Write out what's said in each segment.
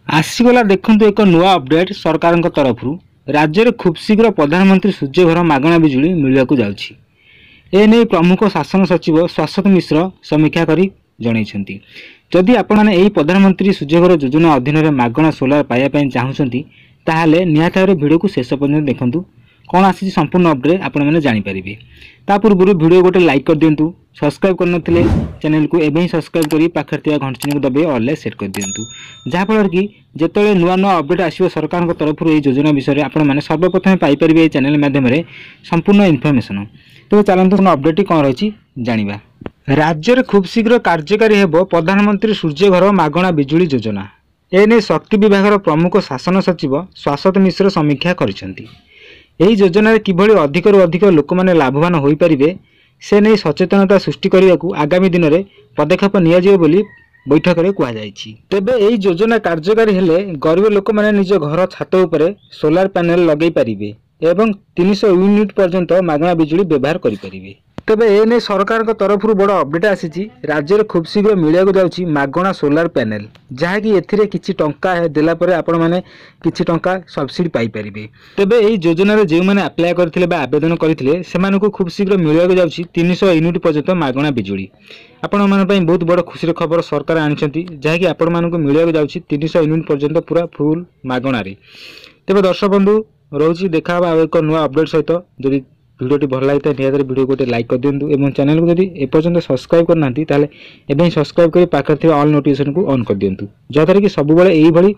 आसीगला देखु एक नुआ अपडेट सरकार तरफ राज्य में खूब शीघ्र प्रधानमंत्री सूर्यघर मागणा बिजुली मिलवाक जाउछि। एने प्रमुख शासन सचिव शाश्वत मिश्र समीक्षा करी जणाइछन्ति। जदि आपण माने एही प्रधानमंत्री सूर्यघर योजना अधीन में मागणा सोलार पाइबा चाहूँगी ताहले निहाती भाବରେ भिडियो को शेष पर्यंत देखंतु। कौन आसी संपूर्ण अपडेट आपण मैंने जानीपारे। ता पूर्व भिडियो गोटे लाइक कर दिंतु। सब्सक्राइब करन चैनल को एवं सब्सक्राइब करी पाखर घंटी चिन्ह को दबाई ऑल सेट कर दिंतु। जहाँफल कि जिते नुआ नुआ अपडेट आसो सरकार तरफ योजना विषय में आपण मैंने सर्वप्रथम पाइपर चैनल माध्यम संपूर्ण इनफर्मेशन। तो चलते अपडेट कौन रही जाना। राज्य में खूब शीघ्र कार्यकारी होब प्रधानमंत्री सूर्यघर मागणा बिजुली योजना। एने शक्ति विभाग प्रमुख शासन सचिव शाश्वत मिश्र समीक्षा करिसेंति। एही योजना किभली अधिकरू अधिक लोक मैंने लाभवान हो पारे से नहीं सचेतनता सृष्टि करने को आगामी दिन में पदक्षेप नियाजियो बोली बैठक में कहुई। तेबे एही योजना कार्यकारी हेले गरीब लोक मैंने निज घर छात उपरे सोलार पैनल लगे पारिबे एवं 300 यूनिट पर्यंत मागणा बिजुली व्यवहार करें। तेबे एने सरकार तरफ बड़ अपडेट आसी राज्य में खूब शीघ्र मिलवाक जाउछि मागणा सोलार पैनल, जहाँकि एथिरे किछि टंका देला परे आपण माने किछि टंका सब्सिडी पाई परिबे। तेबे एही योजना रे जे माने अप्लाई करथिले बा आवेदन करथिले सेमानकु खूब शीघ्र मिलवाक जाउछि 300 यूनिट पर्यंत मागणा बिजुली। आपण मान पई बहुत बड़ खुशी खबर सरकार आनिछंती, जहाँकि आपण मानकु मिलवाक जाउछि 300 यूनिट पर्यंत पूरा फुल मागणा रे। तेबे दर्शक बंधु रोची देखा एक नुआ अपडेट सहित। जदि वीडियो भल लगी निहत वीडियो गोटे लाइक कर दिंतु और चैनल को जब एपर्यंत सब्सक्राइब करना ताले सब्सक्राइब कर पाखर ऑल नोटिफिकेशन को ऑन कर दिंतु, जहाँद्वारा कि सब यही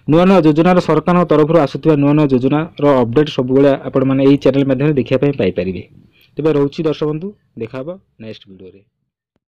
नुआ नुआ योजना सरकार तरफ आसुवा नुआ नुआ योजना अपडेट सब आपण मैंने चैनल माध्यम देखा पाइपर। तेज रोची दर्शक बंधु देखा नेक्स्ट वीडियो रे।